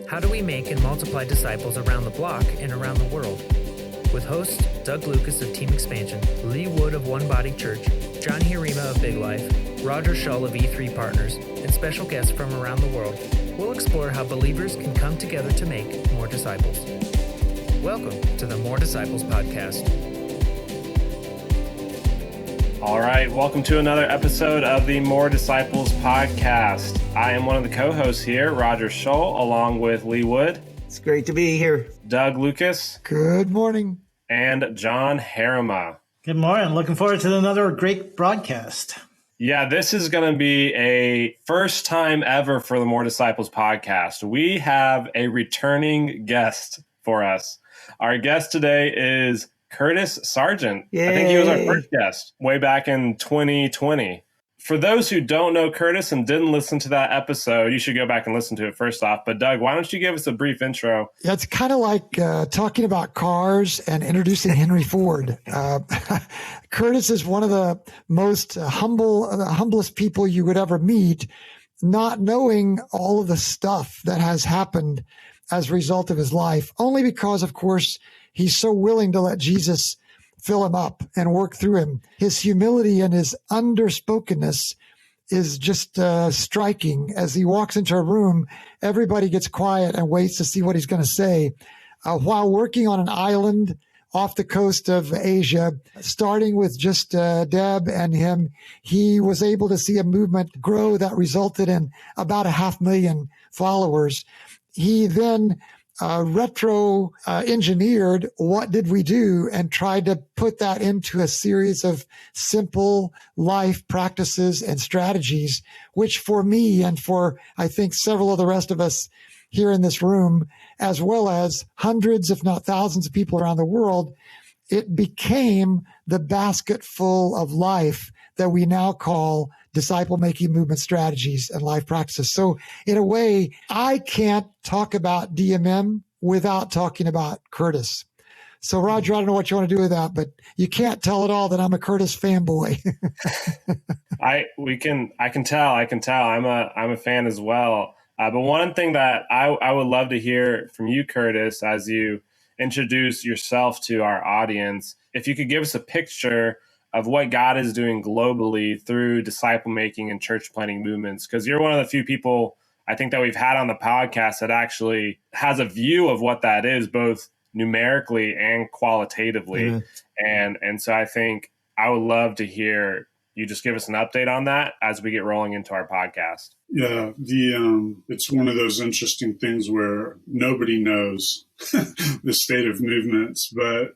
How do we make and multiply disciples around the block and around the world? With hosts Doug Lucas of Team Expansion, Lee Wood of One Body Church, John Hirima of Big Life, Roger Shull of E3 Partners, and special guests from around the world, we'll explore how believers can come together to make more disciples. Welcome to the More Disciples podcast. All right, welcome to another episode of the More Disciples podcast. I am one of the co-hosts here, Roger Shull, along with Lee Wood. It's great to be here. Doug Lucas. Good morning. And John Hirima. Good morning. Looking forward to another great broadcast. Yeah, this is going to be a first time ever for the More Disciples podcast. We have a returning guest for us. Our guest today is Curtis Sargent. Yay. I think he was our first guest way back in 2020. For those who don't know Curtis and didn't listen to that episode, you should go back and listen to it first off. But Doug, why don't you give us a brief intro? Yeah, it's kind of like talking about cars and introducing Henry Ford. Curtis is one of the most humblest people you would ever meet, not knowing all of the stuff that has happened as a result of his life, only because, of course, he's so willing to let Jesus fill him up and work through him. His humility and his underspokenness is just striking. As he walks into a room, everybody gets quiet and waits to see what he's going to say. While working on an island off the coast of Asia, starting with just Deb and him, he was able to see a movement grow that resulted in about 500,000 followers. He then engineered what did we do and tried to put that into a series of simple life practices and strategies, which for me and for, I think, several of the rest of us here in this room, as well as hundreds, if not thousands of people around the world, it became the basket full of life that we now call disciple-making movement strategies and life practices. So in a way, I can't talk about DMM without talking about Curtis. So Roger, I don't know what you want to do with that, but you can't tell at all that I'm a Curtis fanboy. I can tell. I'm a fan as well. But one thing that I would love to hear from you, Curtis, as you introduce yourself to our audience, if you could give us a picture of what God is doing globally through disciple making and church planting movements, because you're one of the few people I think that we've had on the podcast that actually has a view of what that is, both numerically and qualitatively. Mm-hmm. And so I think I would love to hear you just give us an update on that as we get rolling into our podcast. Yeah, it's one of those interesting things where nobody knows the state of movements, but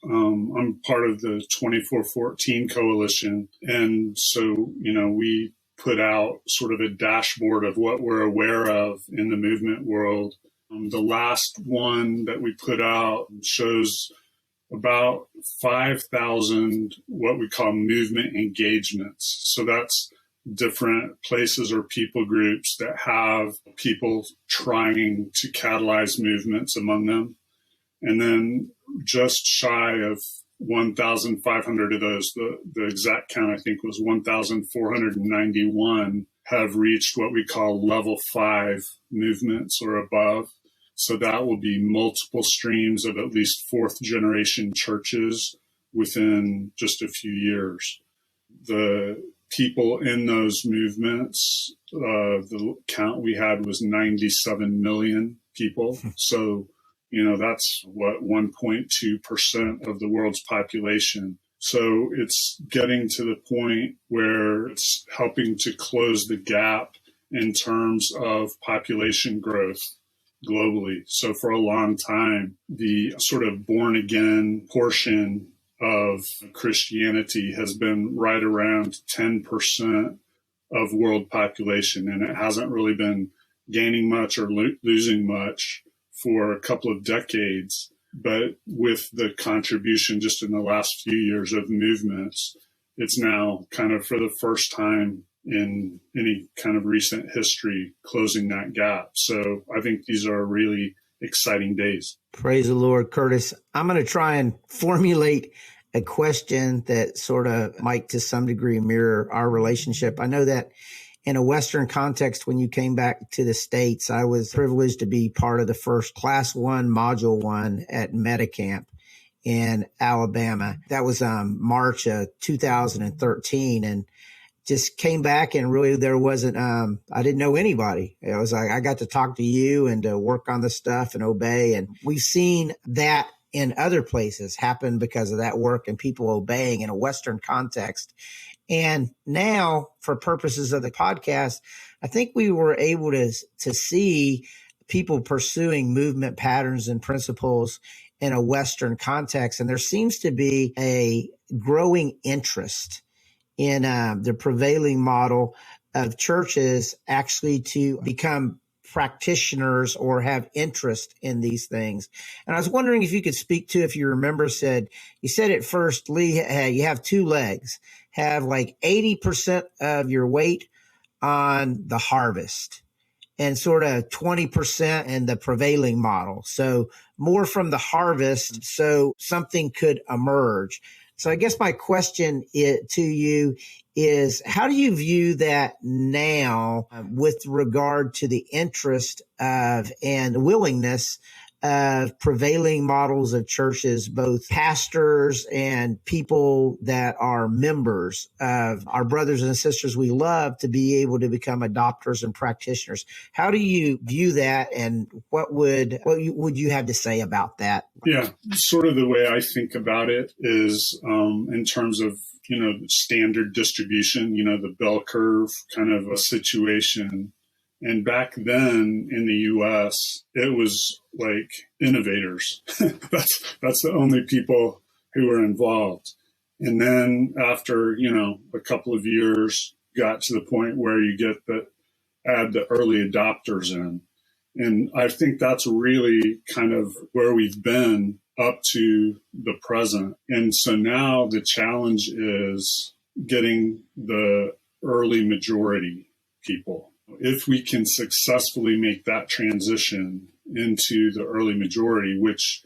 I'm part of the 2414 coalition. And so, we put out sort of a dashboard of what we're aware of in the movement world. The last one that we put out shows about 5,000 what we call movement engagements. So that's different places or people groups that have people trying to catalyze movements among them. And then just shy of 1,500 of those, the exact count I think was 1,491, have reached what we call level 5 movements or above. So that will be multiple streams of at least fourth generation churches within just a few years. The people in those movements, the count we had was 97 million people. So that's what 1.2% of the world's population. So it's getting to the point where it's helping to close the gap in terms of population growth globally. So for a long time, the sort of born again portion of Christianity has been right around 10% of world population, and it hasn't really been gaining much or losing much for a couple of decades. But with the contribution just in the last few years of movements, it's now kind of for the first time in any kind of recent history closing that gap. So I think these are really exciting days. Praise the Lord, Curtis. I'm going to try and formulate a question that sort of might to some degree mirror our relationship. I know that in a Western context, when you came back to the States, I was privileged to be part of the first Class 1, Module 1 at Metacamp in Alabama. That was March of 2013. And just came back and really there wasn't, I didn't know anybody. It was like, I got to talk to you and to work on the stuff and obey. And we've seen that in other places happen because of that work and people obeying in a Western context. And now for purposes of the podcast, I think we were able to see people pursuing movement patterns and principles in a Western context. And there seems to be a growing interest in the prevailing model of churches actually to become practitioners or have interest in these things. And I was wondering if you could speak to, if you remember, you said at first, Lee, you have two legs, have like 80% of your weight on the harvest and sort of 20% in the prevailing model. So more from the harvest, so something could emerge. So I guess my question to you is, how do you view that now with regard to the interest of and willingness of prevailing models of churches, both pastors and people that are members of our brothers and sisters we love, to be able to become adopters and practitioners? How do you view that, and what would you have to say about that? Yeah, sort of the way I think about it is in terms of, standard distribution, the bell curve kind of a situation. And back then in the U.S., it was like innovators. That's the only people who were involved. And then after, a couple of years, got to the point where you add the early adopters in. And I think that's really kind of where we've been up to the present. And so now the challenge is getting the early majority people. If we can successfully make that transition into the early majority, which,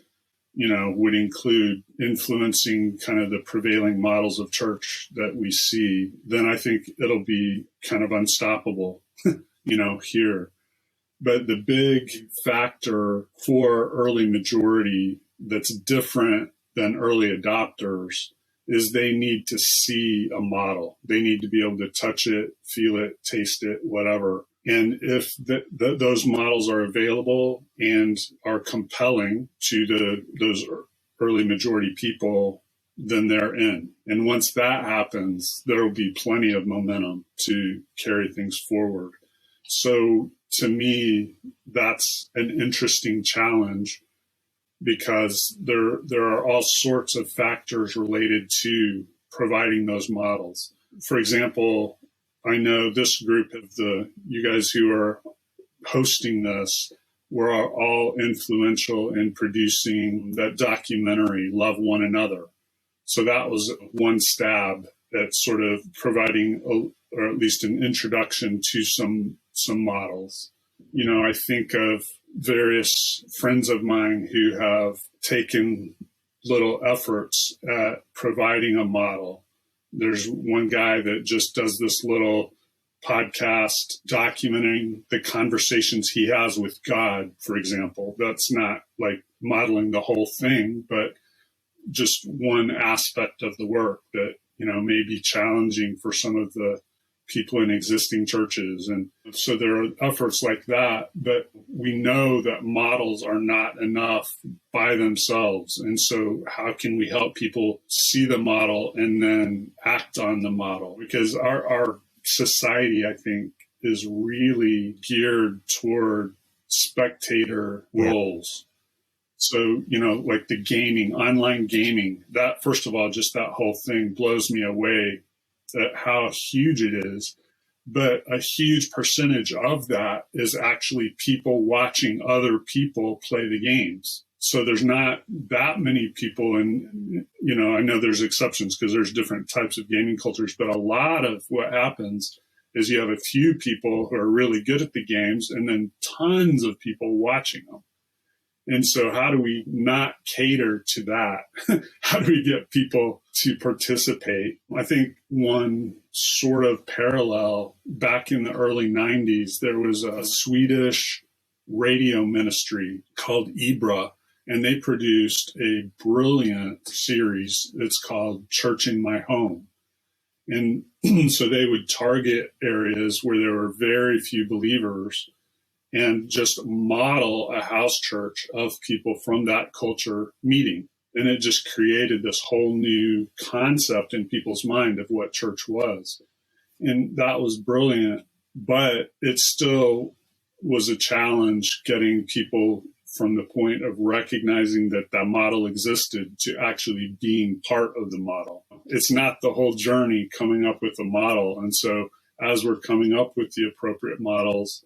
would include influencing kind of the prevailing models of church that we see, then I think it'll be kind of unstoppable, here. But the big factor for early majority that's different than early adopters is they need to see a model. They need to be able to touch it, feel it, taste it, whatever. And if those models are available and are compelling to those early majority people, then they're in. And once that happens, there will be plenty of momentum to carry things forward. So to me, that's an interesting challenge, because there are all sorts of factors related to providing those models. For example, I know this group of you guys who are hosting this were all influential in producing that documentary, Love One Another. So that was one stab at sort of providing or at least an introduction to some models. I think of various friends of mine who have taken little efforts at providing a model. There's one guy that just does this little podcast documenting the conversations he has with God, for example. That's not like modeling the whole thing, but just one aspect of the work that, may be challenging for some of the people in existing churches. And so there are efforts like that, but we know that models are not enough by themselves. And so how can we help people see the model and then act on the model? Because our society, I think, is really geared toward spectator roles. So, like the online gaming, that, first of all, just that whole thing blows me away at how huge it is. But a huge percentage of that is actually people watching other people play the games. So there's not that many people, and, I know there's exceptions because there's different types of gaming cultures, but a lot of what happens is you have a few people who are really good at the games and then tons of people watching them. And so how do we not cater to that? How do we get people to participate? I think one sort of parallel, back in the early 90s, there was a Swedish radio ministry called Ibra, and they produced a brilliant series. It's called Church in My Home. And so they would target areas where there were very few believers and just model a house church of people from that culture meeting. And it just created this whole new concept in people's mind of what church was. And that was brilliant, but it still was a challenge getting people from the point of recognizing that that model existed to actually being part of the model. It's not the whole journey coming up with a model. And so as we're coming up with the appropriate models,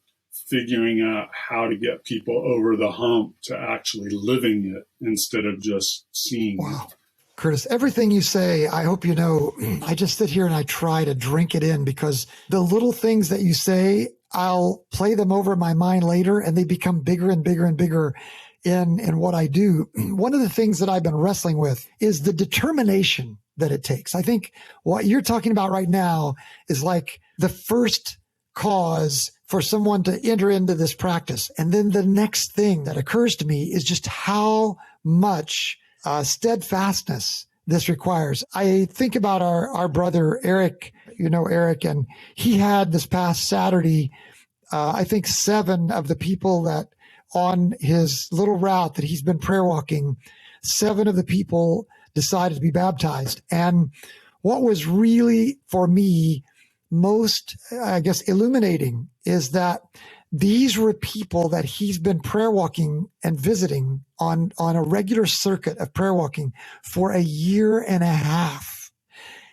figuring out how to get people over the hump to actually living it instead of just seeing it. Curtis, everything you say, I hope you know, I just sit here and I try to drink it in, because the little things that you say, I'll play them over in my mind later and they become bigger and bigger and bigger in what I do. One of the things that I've been wrestling with is the determination that it takes. I think what you're talking about right now is like the first cause for someone to enter into this practice. And then the next thing that occurs to me is just how much steadfastness this requires. I think about our brother, Eric, Eric, and he had this past Saturday, I think 7 of the people that on his little route that he's been prayer walking, 7 of the people decided to be baptized. And what was really, for me, most, I guess, illuminating is that these were people that he's been prayer walking and visiting on a regular circuit of prayer walking for a year and a half.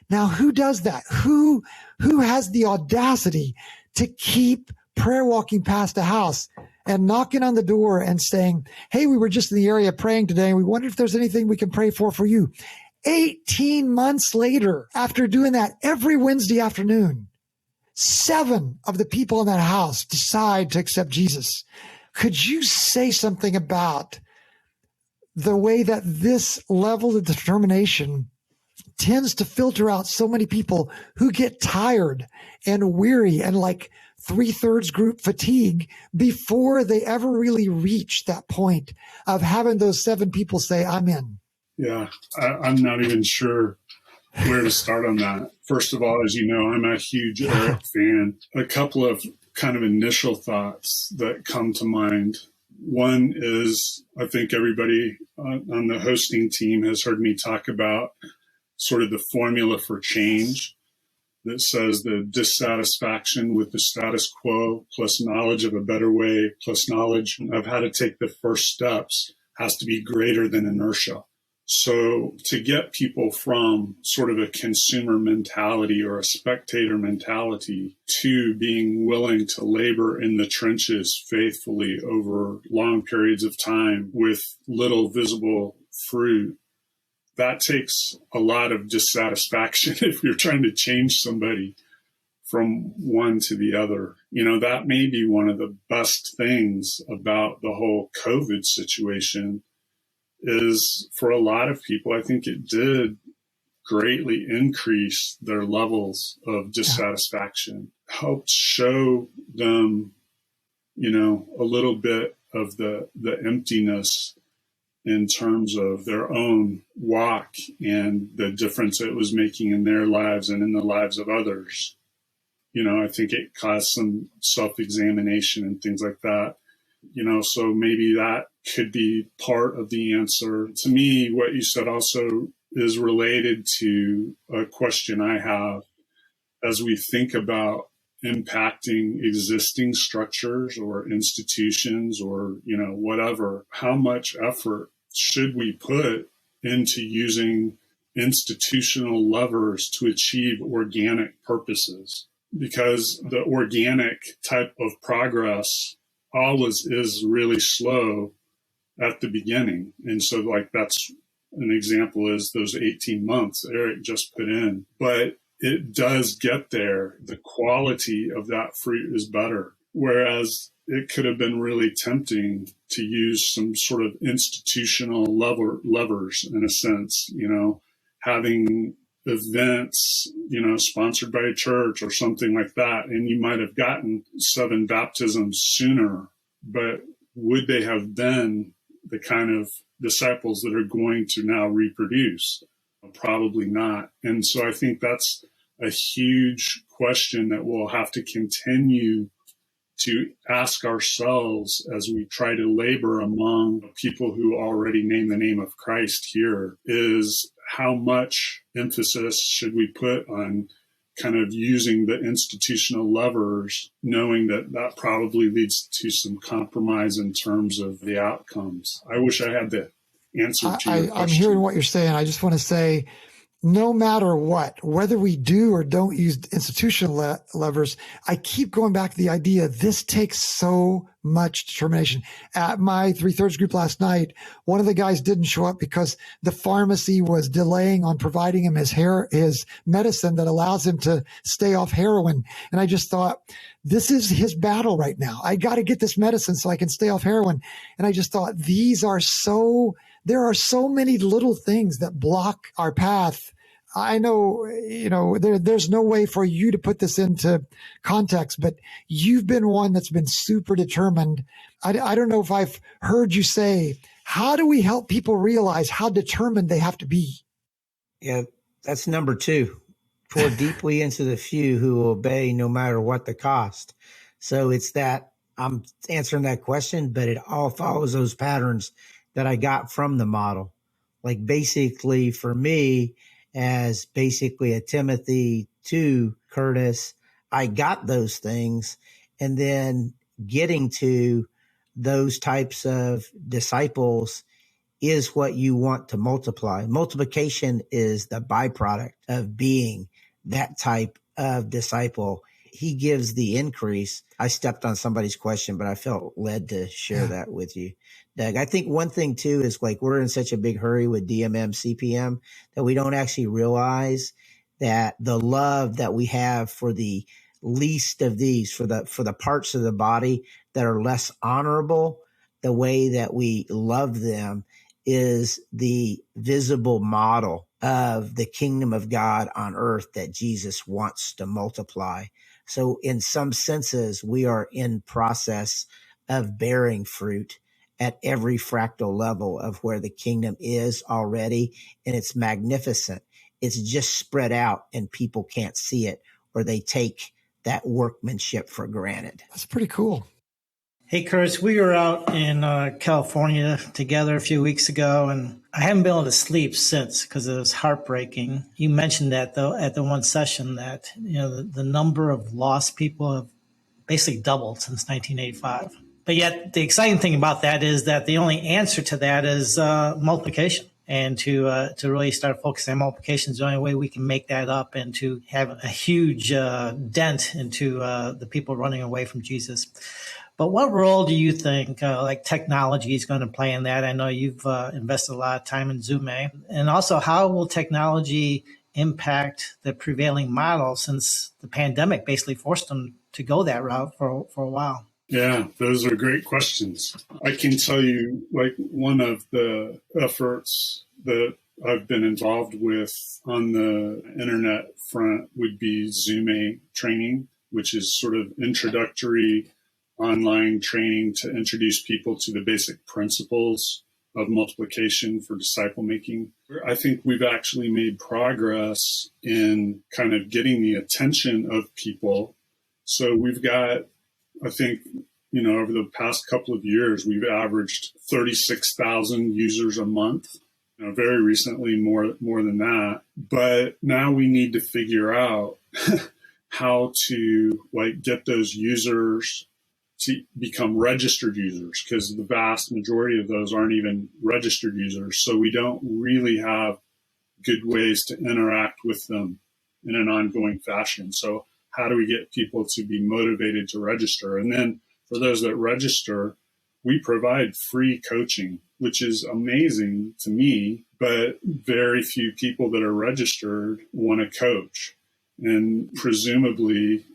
Now, who does that? Who has the audacity to keep prayer walking past a house and knocking on the door and saying, hey, we were just in the area praying today, and we wonder if there's anything we can pray for you. 18 months later, after doing that every Wednesday afternoon, 7 of the people in that house decide to accept Jesus. Could you say something about the way that this level of determination tends to filter out so many people who get tired and weary and like 3/3 group fatigue before they ever really reach that point of having those 7 people say, I'm in? Yeah, I'm not even sure where to start on that. First of all, as you know, I'm a huge Eric fan. A couple of kind of initial thoughts that come to mind. One is, I think everybody on the hosting team has heard me talk about sort of the formula for change that says the dissatisfaction with the status quo plus knowledge of a better way plus knowledge of how to take the first steps has to be greater than inertia. So to get people from sort of a consumer mentality or a spectator mentality to being willing to labor in the trenches faithfully over long periods of time with little visible fruit, that takes a lot of dissatisfaction if you're trying to change somebody from one to the other. That may be one of the best things about the whole COVID situation is for a lot of people, I think it did greatly increase their levels of dissatisfaction, helped show them, a little bit of the emptiness in terms of their own walk and the difference it was making in their lives and in the lives of others. I think it caused some self-examination and things like that. So maybe that could be part of the answer. To me, what you said also is related to a question I have as we think about impacting existing structures or institutions or, whatever. How much effort should we put into using institutional levers to achieve organic purposes? Because the organic type of progress always is really slow at the beginning. And so that's an example is those 18 months Eric just put in, but it does get there. The quality of that fruit is better. Whereas it could have been really tempting to use some sort of institutional levers in a sense, having events, sponsored by a church or something like that. And you might have gotten 7 baptisms sooner, but would they have been the kind of disciples that are going to now reproduce? Probably not. And so I think that's a huge question that we'll have to continue to ask ourselves as we try to labor among people who already name the name of Christ here, is how much emphasis should we put on kind of using the institutional levers, knowing that that probably leads to some compromise in terms of the outcomes. I wish I had the answer to your question. I'm hearing what you're saying. I just want to say, no matter what, whether we do or don't use institutional levers, I keep going back to the idea this takes so much determination. At my 3/3 group last night, one of the guys didn't show up because the pharmacy was delaying on providing him his medicine that allows him to stay off heroin. And I just thought, this is his battle right now. I got to get this medicine so I can stay off heroin. And I just thought, there are so many little things that block our path. I know, there's no way for you to put this into context, but you've been one that's been super determined. I don't know if I've heard you say, how do we help people realize how determined they have to be? Yeah, that's number 2. Pour deeply into the few who will obey no matter what the cost. So it's that I'm answering that question, but it all follows those patterns that I got from the model. Like basically for me, as basically a Timothy to Curtis, I got those things, and then getting to those types of disciples is what you want to multiply. Multiplication is the byproduct of being that type of disciple. He gives the increase. I stepped on somebody's question, but I felt led to share that with you, Doug. I think one thing too is like we're in such a big hurry with DMM, CPM that we don't actually realize that the love that we have for the least of these, for the parts of the body that are less honorable, the way that we love them is the visible model of the kingdom of God on earth that Jesus wants to multiply. So in some senses, we are in process of bearing fruit at every fractal level of where the kingdom is already. And it's magnificent. It's just spread out and people can't see it, or they take that workmanship for granted. That's pretty cool. Hey, Curtis, we were out in California together a few weeks ago, and I haven't been able to sleep since because it was heartbreaking. You mentioned that, though, at the one session that the number of lost people have basically doubled since 1985. But yet the exciting thing about that is that the only answer to that is multiplication. And to really start focusing on multiplication is the only way we can make that up and to have a huge dent into the people running away from Jesus. But what role do you think like technology is going to play in that? I know you've invested a lot of time in Zoom. And also, how will technology impact the prevailing model since the pandemic basically forced them to go that route for a while? Yeah, those are great questions. I can tell you, like, one of the efforts that I've been involved with on the internet front would be Zoom training, which is sort of introductory online training to introduce people to the basic principles of multiplication for disciple making. I think we've actually made progress in kind of getting the attention of people. So we've got, I think, over the past couple of years, we've averaged 36,000 users a month. Very recently, more than that. But now we need to figure out how to get those users to become registered users, because the vast majority of those aren't even registered users. So we don't really have good ways to interact with them in an ongoing fashion. So how do we get people to be motivated to register? And then for those that register, we provide free coaching, which is amazing to me, but very few people that are registered want to coach. And presumably,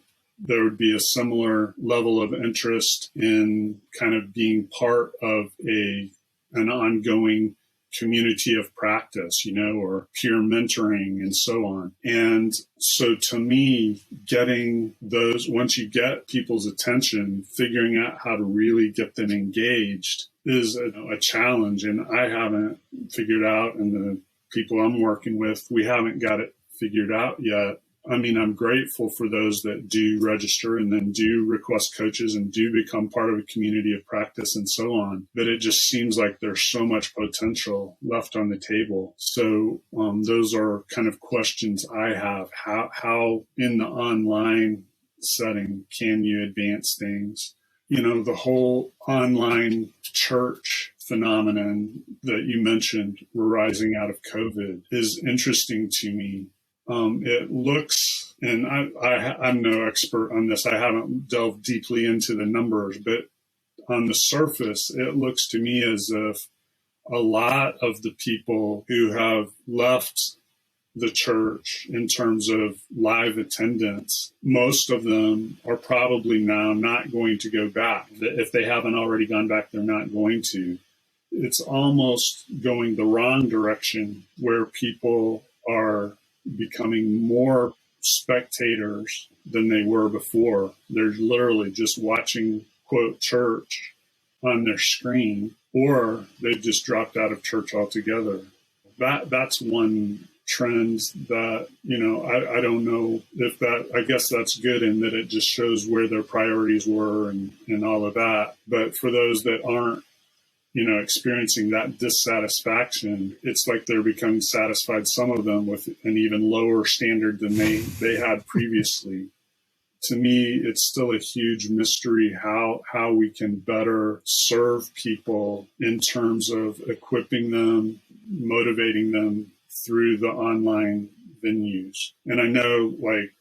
there would be a similar level of interest in kind of being part of an ongoing community of practice, or peer mentoring and so on. And so to me, getting those, once you get people's attention, figuring out how to really get them engaged is a challenge. And I haven't figured out, and the people I'm working with, we haven't got it figured out yet. I mean, I'm grateful for those that do register and then do request coaches and do become part of a community of practice and so on. But it just seems like there's so much potential left on the table. So those are kind of questions I have. How in the online setting can you advance things? The whole online church phenomenon that you mentioned, rising out of COVID, is interesting to me. It looks, and I'm no expert on this, I haven't delved deeply into the numbers, but on the surface, it looks to me as if a lot of the people who have left the church in terms of live attendance, most of them are probably now not going to go back. If they haven't already gone back, they're not going to. It's almost going the wrong direction, where people are becoming more spectators than they were before. They're literally just watching, quote, church on their screen, or they've just dropped out of church altogether. That's one trend that, I don't know if that, I guess that's good in that it just shows where their priorities were and all of that. But for those that aren't, experiencing that dissatisfaction, it's like they're becoming satisfied, some of them, with an even lower standard than they had previously. To me, it's still a huge mystery how we can better serve people in terms of equipping them, motivating them through the online venues. And I know, like,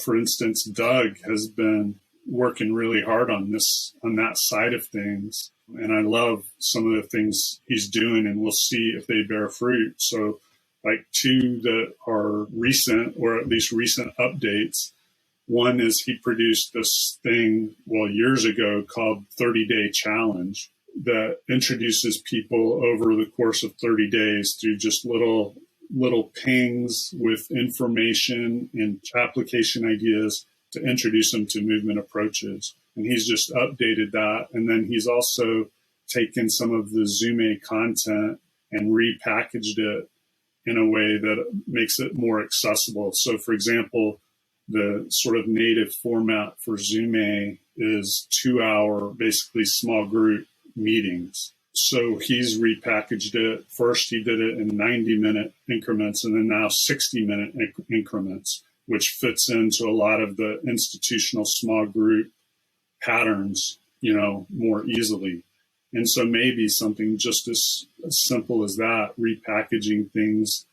for instance, Doug has been working really hard on that side of things. And I love some of the things he's doing, and we'll see if they bear fruit. So, like, two that are recent, or at least recent updates. One is he produced this thing, years ago, called 30-Day Challenge, that introduces people over the course of 30 days through just little pings with information and application ideas to introduce them to movement approaches. And he's just updated that. And then he's also taken some of the Zume content and repackaged it in a way that makes it more accessible. So, for example, the sort of native format for Zume is 2-hour, basically small group meetings. So he's repackaged it. First, he did it in 90-minute increments, and then now 60-minute increments, which fits into a lot of the institutional small group patterns, more easily. And so maybe something just as simple as that, repackaging things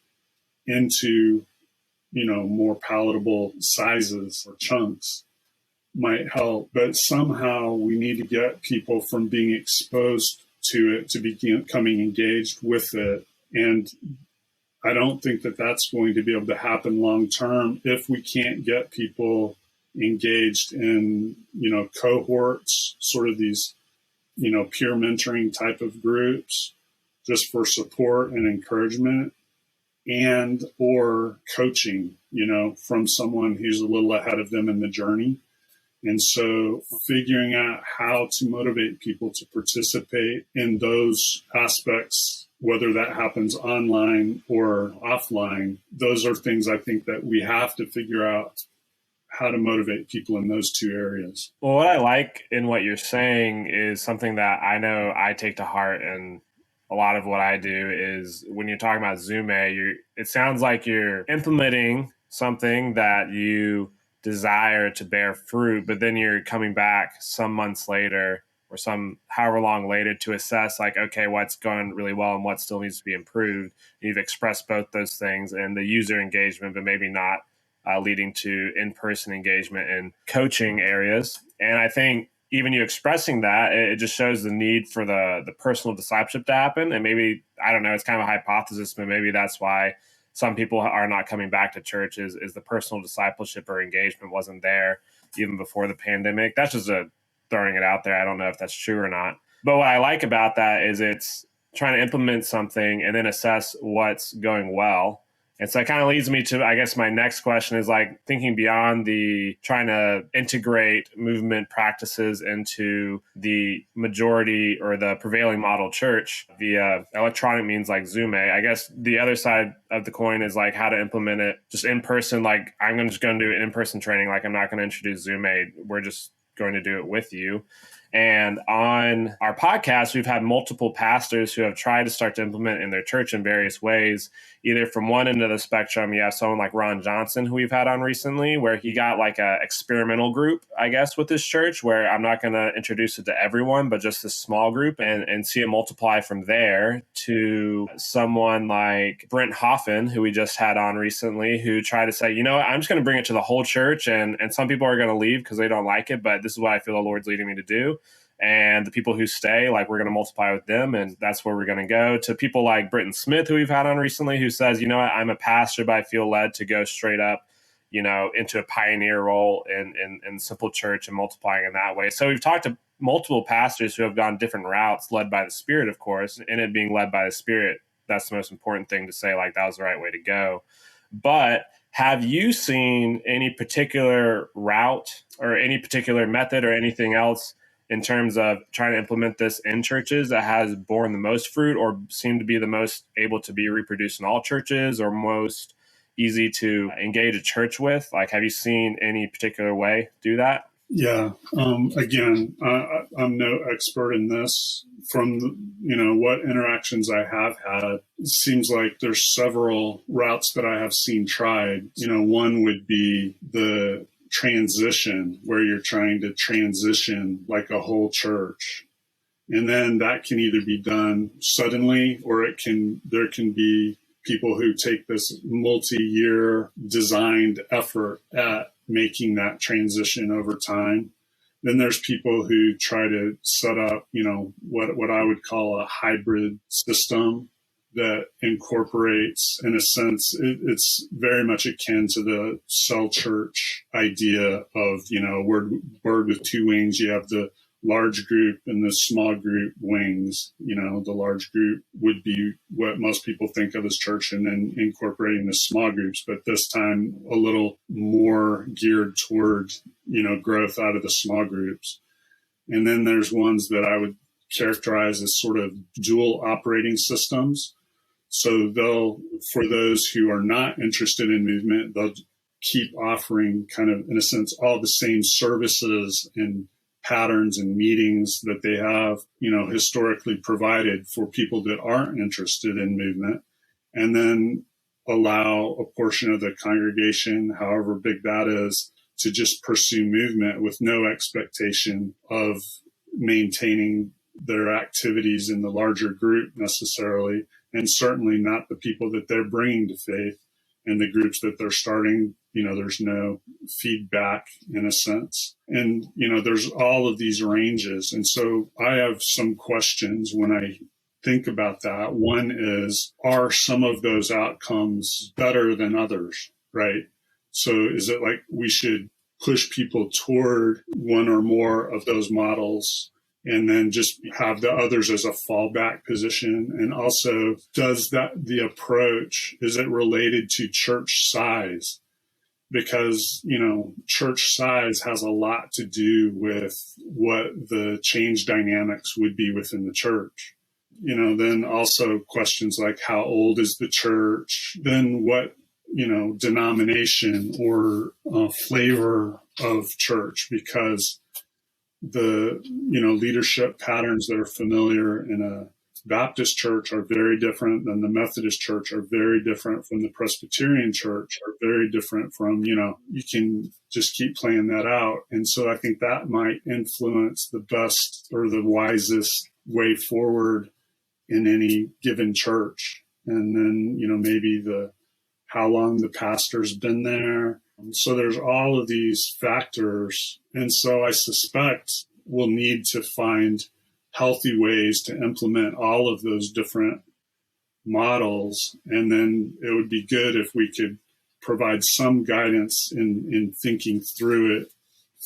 into, more palatable sizes or chunks, might help. But somehow we need to get people from being exposed to it to becoming engaged with it. And I don't think that that's going to be able to happen long term if we can't get people engaged in, cohorts, sort of these, peer mentoring type of groups, just for support and encouragement, and or coaching, from someone who's a little ahead of them in the journey. And so figuring out how to motivate people to participate in those aspects, whether that happens online or offline, those are things I think that we have to figure out how to motivate people in those two areas. Well, what I like in what you're saying is something that I know I take to heart, and a lot of what I do is when you're talking about Zume, it sounds like you're implementing something that you desire to bear fruit, but then you're coming back some months later or some however long later to assess, like, okay, what's going really well and what still needs to be improved. You've expressed both those things and the user engagement, but maybe not leading to in-person engagement in coaching areas. And I think even you expressing that, it just shows the need for the personal discipleship to happen. And maybe, I don't know, it's kind of a hypothesis, but maybe that's why some people are not coming back to church is the personal discipleship or engagement wasn't there. even before the pandemic. That's just throwing it out there. I don't know if that's true or not. But what I like about that is it's trying to implement something and then assess what's going well. And so it kind of leads me to, I guess, my next question is like thinking beyond the trying to integrate movement practices into the majority or the prevailing model church via electronic means like Zoom. I guess the other side of the coin is like how to implement it just in person. Like I'm just going to do in-person training. Like I'm not going to introduce Zoom. We're just going to do it with you. And on our podcast, we've had multiple pastors who have tried to start to implement in their church in various ways. Either from one end of the spectrum, you have someone like Ron Johnson, who we've had on recently, where he got like a experimental group, I guess, with his church, where I'm not going to introduce it to everyone, but just this small group and see it multiply from there, to someone like Brent Hoffman, who we just had on recently, who tried to say, you know what, I'm just going to bring it to the whole church. And some people are going to leave because they don't like it, but this is what I feel the Lord's leading me to do. And the people who stay, like we're going to multiply with them. And that's where we're going to go. To people like Britton Smith, who we've had on recently, who says, you know what, I'm a pastor, but I feel led to go straight up, you know, into a pioneer role in simple church and multiplying in that way. So we've talked to multiple pastors who have gone different routes, led by the Spirit, of course, and it being led by the Spirit. That's the most important thing to say, like that was the right way to go. But have you seen any particular route or any particular method or anything else in terms of trying to implement this in churches that has borne the most fruit or seemed to be the most able to be reproduced in all churches or most easy to engage a church with? Like, have you seen any particular way do that? Yeah. Again, I'm no expert in this. From what interactions I have had, it seems like there's several routes that I have seen tried. One would be the transition, where you're trying to transition like a whole church. And then that can either be done suddenly, or there can be people who take this multi-year designed effort at making that transition over time. Then there's people who try to set up, what I would call a hybrid system that incorporates, in a sense, it's very much akin to the cell church idea of, bird with two wings. You have the large group and the small group wings. The large group would be what most people think of as church, and then incorporating the small groups, but this time a little more geared toward, growth out of the small groups. And then there's ones that I would characterize as sort of dual operating systems. So for those who are not interested in movement, they'll keep offering kind of, in a sense, all the same services and patterns and meetings that they have, historically provided for people that aren't interested in movement, and then allow a portion of the congregation, however big that is, to just pursue movement with no expectation of maintaining their activities in the larger group necessarily, and certainly not the people that they're bringing to faith and the groups that they're starting. There's no feedback, in a sense. And, there's all of these ranges. And so I have some questions when I think about that. One is, are some of those outcomes better than others, right? So is it like we should push people toward one or more of those models and then just have the others as a fallback position? And also, the approach, is it related to church size? Because, church size has a lot to do with what the change dynamics would be within the church. Then also questions like, how old is the church? Then what, denomination or flavor of church? Because the, leadership patterns that are familiar in a Baptist church are very different than the Methodist church, are very different from the Presbyterian church, are very different from, you can just keep playing that out. And so I think that might influence the best or the wisest way forward in any given church. And then, maybe how long the pastor's been there. So there's all of these factors. And so I suspect we'll need to find healthy ways to implement all of those different models. And then it would be good if we could provide some guidance in thinking through it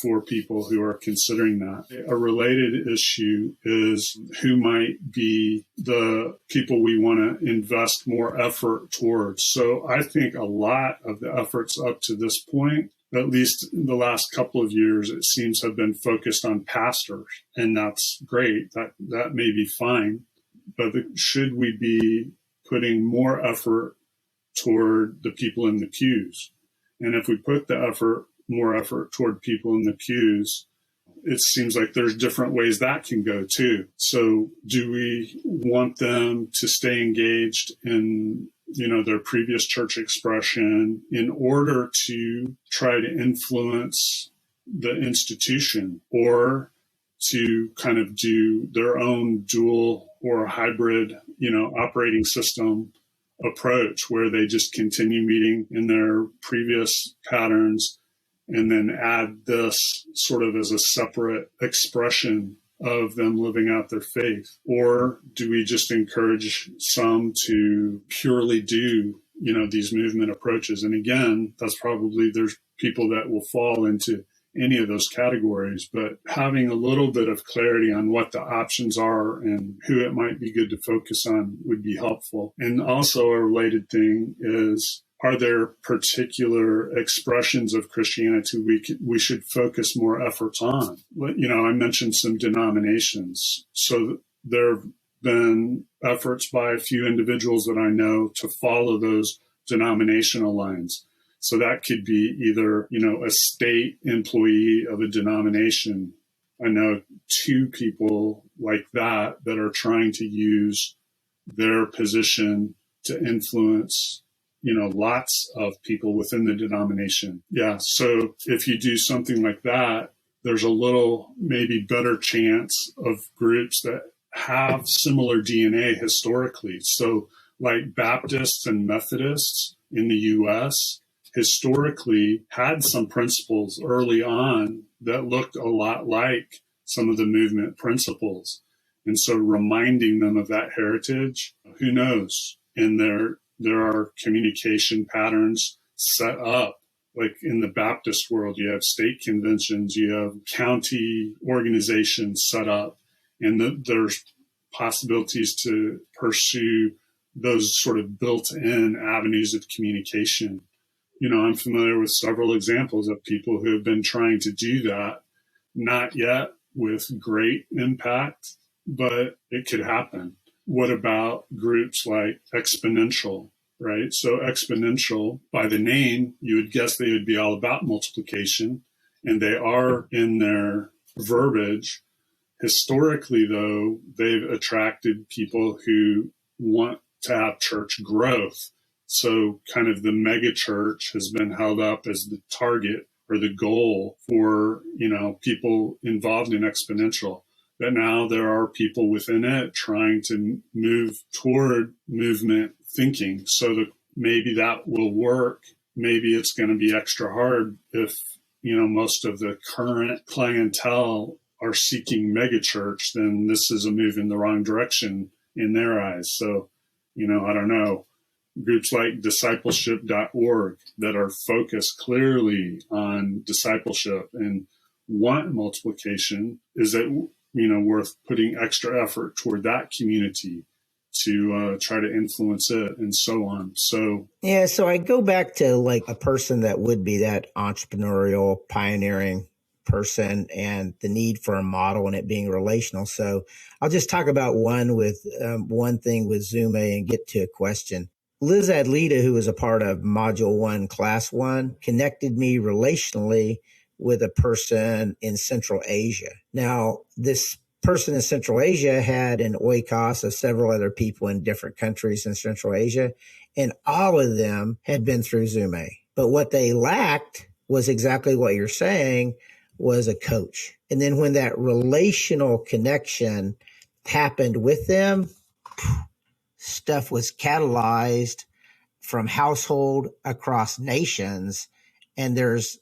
for people who are considering that. A related issue is who might be the people we want to invest more effort towards. So I think a lot of the efforts up to this point, at least in the last couple of years, it seems have been focused on pastors, and that's great. That may be fine, but should we be putting more effort toward the people in the pews? And if we put more effort toward people in the pews, it seems like there's different ways that can go too. So do we want them to stay engaged in, their previous church expression in order to try to influence the institution, or to kind of do their own dual or hybrid, operating system approach where they just continue meeting in their previous patterns and then add this sort of as a separate expression of them living out their faith? Or do we just encourage some to purely do, these movement approaches? And again, there's people that will fall into any of those categories, but having a little bit of clarity on what the options are and who it might be good to focus on would be helpful. And also a related thing is, are there particular expressions of Christianity we should focus more efforts on? I mentioned some denominations. So there have been efforts by a few individuals that I know to follow those denominational lines. So that could be either, a state employee of a denomination. I know two people like that are trying to use their position to influence, lots of people within the denomination. Yeah. So if you do something like that, there's a little maybe better chance of groups that have similar DNA historically. So like Baptists and Methodists in the U.S., historically had some principles early on that looked a lot like some of the movement principles. And so reminding them of that heritage, who knows? And there are communication patterns set up. Like in the Baptist world, you have state conventions, you have county organizations set up, and there's possibilities to pursue those sort of built-in avenues of communication. I'm familiar with several examples of people who have been trying to do that, not yet with great impact, but it could happen. What about groups like Exponential, right? So Exponential, by the name, you would guess they would be all about multiplication, and they are in their verbiage. Historically, though, they've attracted people who want to have church growth. So kind of the mega church has been held up as the target or the goal for, people involved in Exponential. But now there are people within it trying to move toward movement thinking, so that maybe that will work. Maybe it's going to be extra hard if, most of the current clientele are seeking mega church, then this is a move in the wrong direction in their eyes. So, I don't know. Groups like discipleship.org that are focused clearly on discipleship and want multiplication, is it, worth putting extra effort toward that community to try to influence it and so on. So, yeah, so I go back to like a person that would be that entrepreneurial, pioneering person and the need for a model and it being relational. So I'll just talk about one thing with Zume and get to a question. Liz Adlita, who was a part of Module 1, Class 1, connected me relationally with a person in Central Asia. Now, this person in Central Asia had an oikos of several other people in different countries in Central Asia, and all of them had been through Zume. But what they lacked was exactly what you're saying, was a coach. And then when that relational connection happened with them, stuff was catalyzed from household across nations, and there's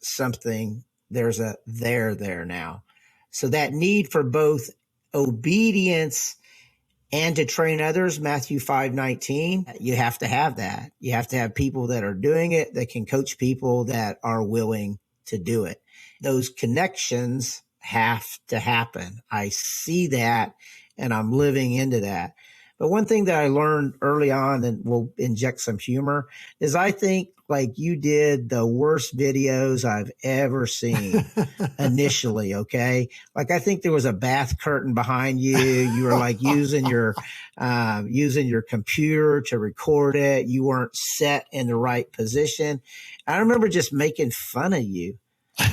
a there now. So that need for both obedience and to train others, Matthew 5:19, you have to have that. You have to have people that are doing it, that can coach people that are willing to do it. those connections have to happen. I see that and I'm living into that. But one thing that I learned early on, and we'll inject some humor, is I think like you did the worst videos I've ever seen initially. Okay. Like I think there was a bath curtain behind you. You were like using your computer to record it. You weren't set in the right position. I remember just making fun of you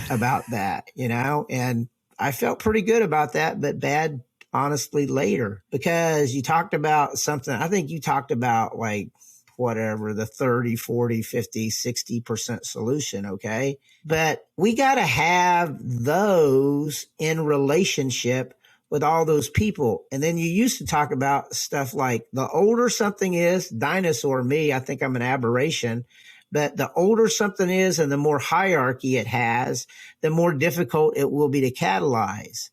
about that, and I felt pretty good about that, but bad honestly later, because you talked about something. I think you talked about like whatever the 30, 40, 50, 60% solution. Okay. But we got to have those in relationship with all those people. And then you used to talk about stuff like the older something is, dinosaur me, I think I'm an aberration, but the older something is and the more hierarchy it has, the more difficult it will be to catalyze.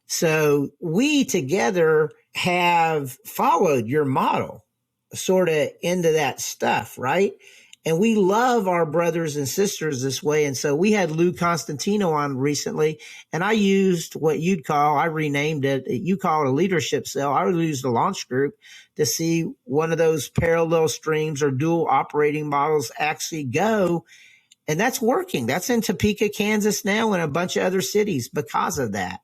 So we together have followed your model sort of into that stuff, right? And we love our brothers and sisters this way. And so we had Lou Constantino on recently, and I used what I renamed it. You call it a leadership cell. I used a launch group to see one of those parallel streams or dual operating models actually go. And that's working. That's in Topeka, Kansas now, and a bunch of other cities because of that.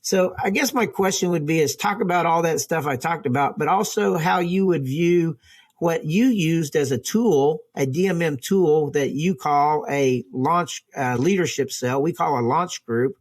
So I guess my question would be is talk about all that stuff I talked about, but also how you would view what you used as a tool, a DMM tool that you call a launch leadership cell. We call a launch group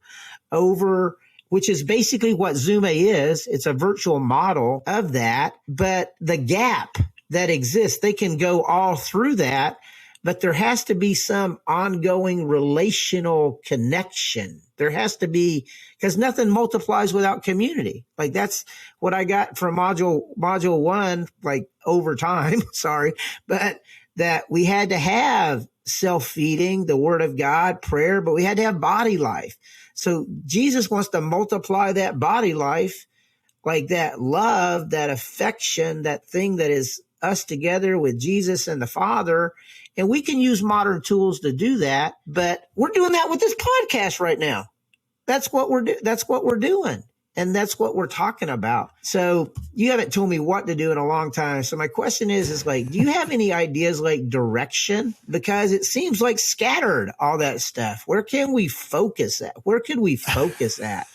over, which is basically what Zume is. It's a virtual model of that, but the gap that exists, they can go all through that, but there has to be some ongoing relational connection. There has to be, because nothing multiplies without community. Like that's what I got from module one, like over time, sorry, but that we had to have self-feeding, the word of God, prayer, but we had to have body life. So Jesus wants to multiply that body life, like that love, that affection, that thing that is us together with Jesus and the Father. And we can use modern tools to do that, but we're doing that with this podcast right now. That's what we're doing. And that's what we're talking about. So you haven't told me what to do in a long time. So my question is like, do you have any ideas like direction? Because it seems like scattered, all that stuff. Where can we focus at? Where can we focus at,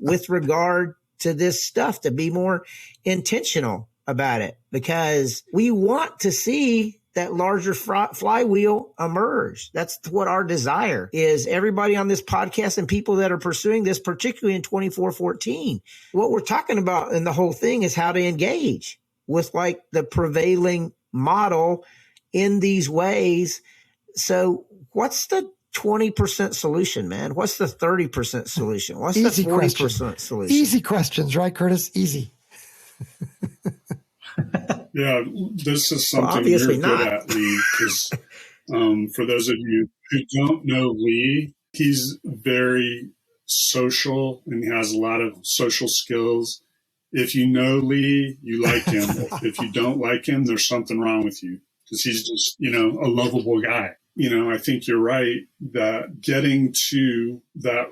with regard to this stuff, to be more intentional about it? Because we want to see that larger flywheel emerge. That's what our desire is. Everybody on this podcast and people that are pursuing this, particularly in 2414, what we're talking about in the whole thing is how to engage with like the prevailing model in these ways. So what's the 20% solution, man? What's the 30% solution? What's the 40% solution? Easy questions, right, Curtis? Easy. Yeah, this is something you're good at, Lee, because for those of you who don't know Lee, he's very social and he has a lot of social skills. If you know Lee, you like him. If you don't like him, there's something wrong with you, because he's just, a lovable guy. I think you're right that getting to that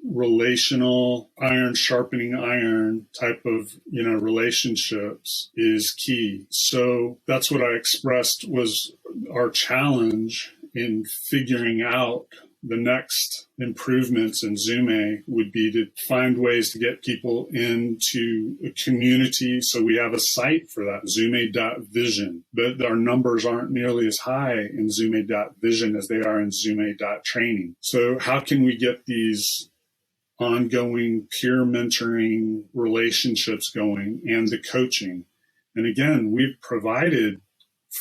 relational iron sharpening iron type of relationships is key. So that's what I expressed was our challenge in figuring out the next improvements in Zume would be to find ways to get people into a community. So we have a site for that, Zume.vision, but our numbers aren't nearly as high in Zume.vision as they are in Zume.training. So how can we get these ongoing peer mentoring relationships going and the coaching? And again, we've provided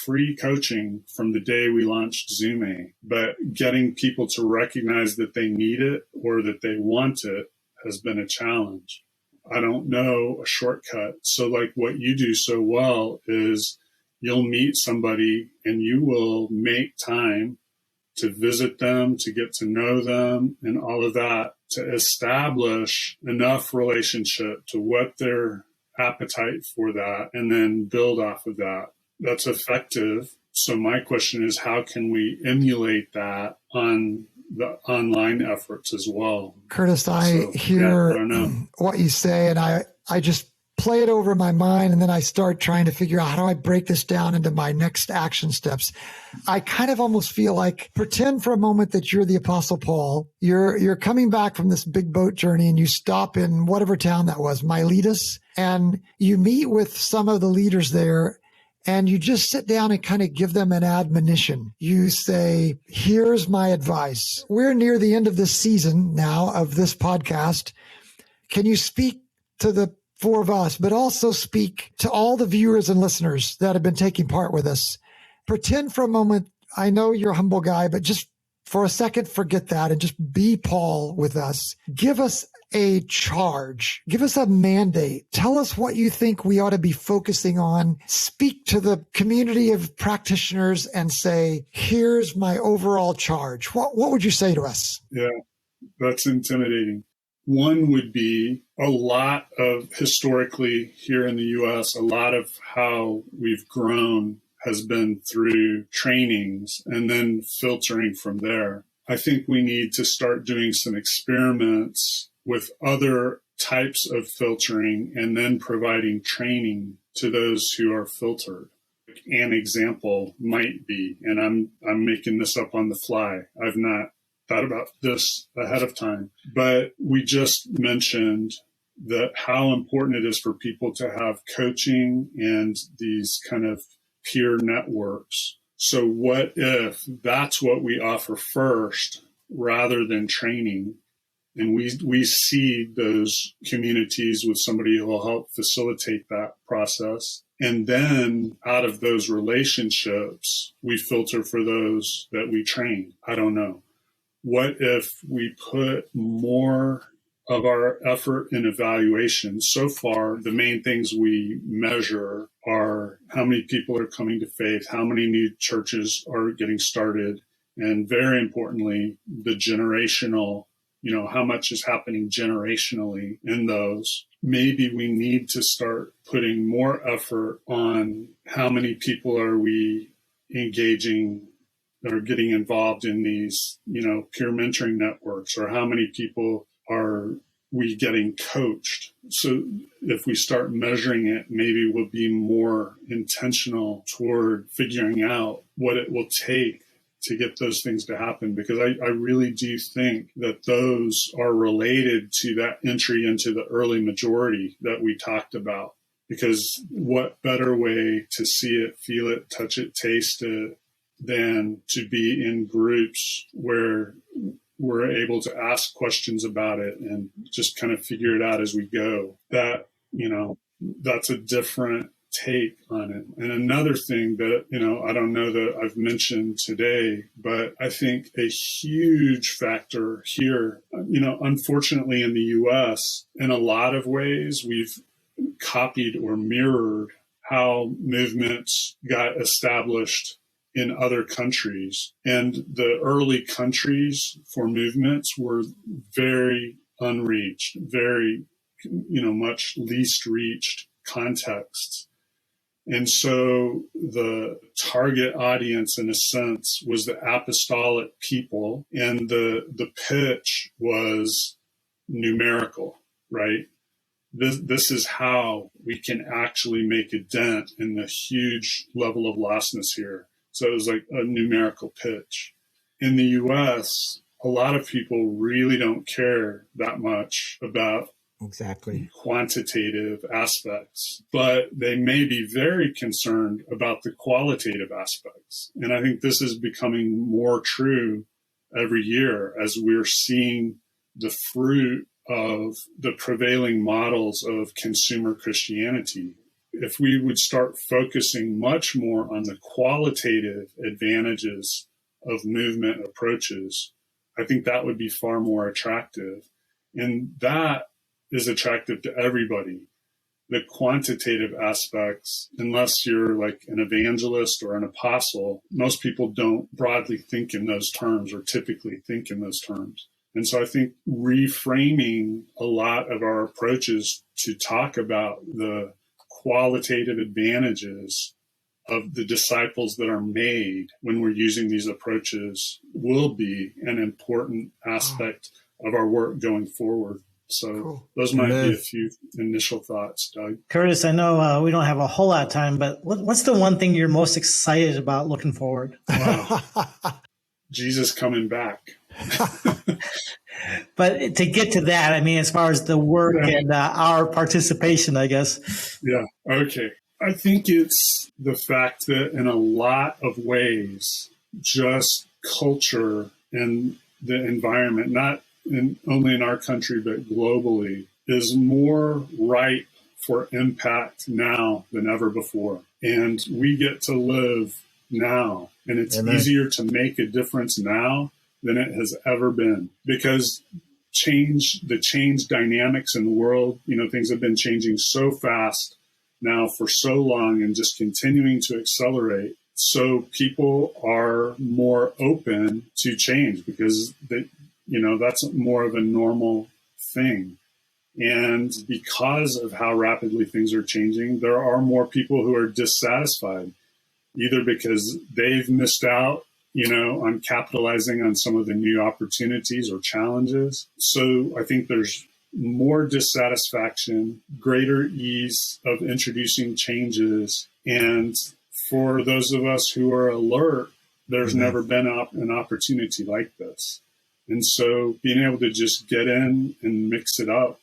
free coaching from the day we launched Zume, but getting people to recognize that they need it or that they want it has been a challenge. I don't know a shortcut. So like what you do so well is you'll meet somebody and you will make time to visit them, to get to know them and all of that, to establish enough relationship to whet their appetite for that and then build off of that. That's effective. So my question is, how can we emulate that on the online efforts as well. Curtis, I hear I don't know what you say, and I just play it over in my mind, and then I start trying to figure out how do I break this down into my next action steps. I kind of almost feel like, pretend for a moment that you're the Apostle Paul. You're coming back from this big boat journey, and you stop in whatever town that was, Miletus, and you meet with some of the leaders there, and you just sit down and kind of give them an admonition. You say, here's my advice. We're near the end of this season now of this podcast. Can you speak to the four of us, but also speak to all the viewers and listeners that have been taking part with us? Pretend for a moment, I know you're a humble guy, but just for a second, forget that and just be Paul with us. Give us a charge. Give us a mandate. Tell us what you think we ought to be focusing on. Speak to the community of practitioners and say, here's my overall charge. What would you say to us? Yeah, that's intimidating. One would be a lot of, historically here in the U.S., a lot of how we've grown has been through trainings and then filtering from there. I think we need to start doing some experiments with other types of filtering and then providing training to those who are filtered. An example might be, and I'm making this up on the fly, I've not thought about this ahead of time, but we just mentioned that how important it is for people to have coaching and these kind of peer networks. So what if that's what we offer first rather than training? And we seed those communities with somebody who will help facilitate that process. And then out of those relationships, we filter for those that we train. I don't know. What if we put more of our effort in evaluation? So far, the main things we measure are how many people are coming to faith, how many new churches are getting started, and very importantly, the generational, how much is happening generationally in those. Maybe we need to start putting more effort on how many people are we engaging that are getting involved in these, peer mentoring networks, or how many people are we getting coached? So if we start measuring it, maybe we'll be more intentional toward figuring out what it will take to get those things to happen, because I really do think that those are related to that entry into the early majority that we talked about. Because what better way to see it, feel it, touch it, taste it, than to be in groups where we're able to ask questions about it and just kind of figure it out as we go. That, that's a different take on it. And another thing that, I don't know that I've mentioned today, but I think a huge factor here, unfortunately in the US, in a lot of ways, we've copied or mirrored how movements got established in other countries. And the early countries for movements were very unreached, very, much least reached contexts. And so the target audience, in a sense, was the apostolic people, and the pitch was numerical, right? This is how we can actually make a dent in the huge level of lostness here. So it was like a numerical pitch. In the US, a lot of people really don't care that much about exactly quantitative aspects, but they may be very concerned about the qualitative aspects. And I think this is becoming more true every year as we're seeing the fruit of the prevailing models of consumer Christianity. If we would start focusing much more on the qualitative advantages of movement approaches, I think that would be far more attractive. And that is attractive to everybody. The quantitative aspects, unless you're like an evangelist or an apostle, most people don't broadly think in those terms or typically think in those terms. And so I think reframing a lot of our approaches to talk about the qualitative advantages of the disciples that are made when we're using these approaches will be an important aspect of our work going forward. So those might be a few initial thoughts, Doug. Curtis, I know we don't have a whole lot of time, but what's the one thing you're most excited about looking forward? Wow. Jesus coming back. But to get to that, I mean, as far as the work and our participation, I guess. Yeah. Okay. I think it's the fact that in a lot of ways, just culture and the environment, not only in our country, but globally, is more ripe for impact now than ever before. And we get to live now. And it's easier to make a difference now than it has ever been, because the change dynamics in the world, things have been changing so fast now for so long and just continuing to accelerate. So people are more open to change because that's more of a normal thing. And because of how rapidly things are changing, there are more people who are dissatisfied, either because they've missed out, on capitalizing on some of the new opportunities or challenges. So I think there's more dissatisfaction, greater ease of introducing changes. And for those of us who are alert, there's never been an opportunity like this. And so being able to just get in and mix it up,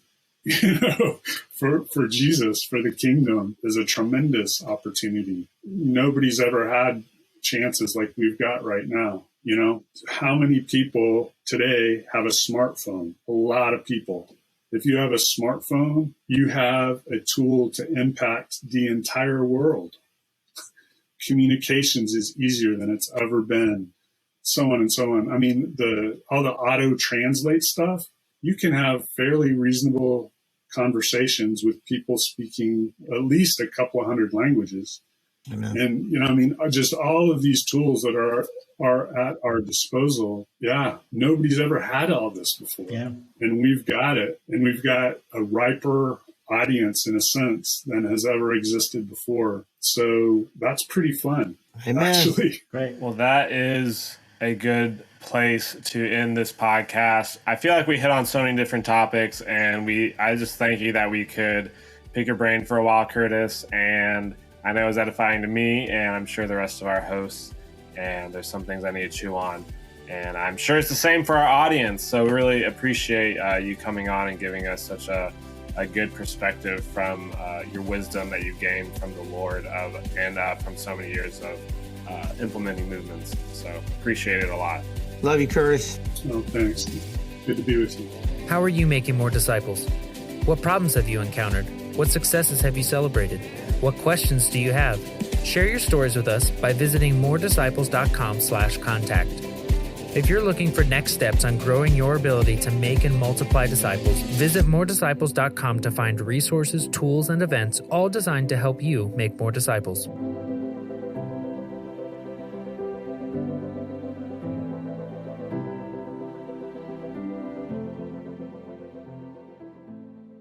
for Jesus, for the kingdom, is a tremendous opportunity. Nobody's ever had chances like we've got right now. How many people today have a smartphone? A lot of people. If you have a smartphone, you have a tool to impact the entire world. Communications is easier than it's ever been. So on and so on. I mean, all the auto translate stuff, you can have fairly reasonable conversations with people speaking at least a couple of hundred languages. Amen. And, just all of these tools that are at our disposal. Yeah. Nobody's ever had all this before. Yeah. And we've got it. And we've got a riper audience, in a sense, than has ever existed before. So that's pretty fun. Amen. Actually. Great. Well, that is a good place to end this podcast. I feel like we hit on so many different topics, and I just thank you that we could pick your brain for a while, Curtis. And I know it was edifying to me, and I'm sure the rest of our hosts, and there's some things I need to chew on. And I'm sure it's the same for our audience. So we really appreciate you coming on and giving us such a good perspective from your wisdom that you've gained from the Lord and from so many years of implementing movements. So appreciate it a lot. Love you, Curtis. Oh, thanks. Good to be with you. How are you making more disciples? What problems have you encountered? What successes have you celebrated? What questions do you have? Share your stories with us by visiting moredisciples.com/contact. If you're looking for next steps on growing your ability to make and multiply disciples, visit moredisciples.com to find resources, tools, and events all designed to help you make more disciples.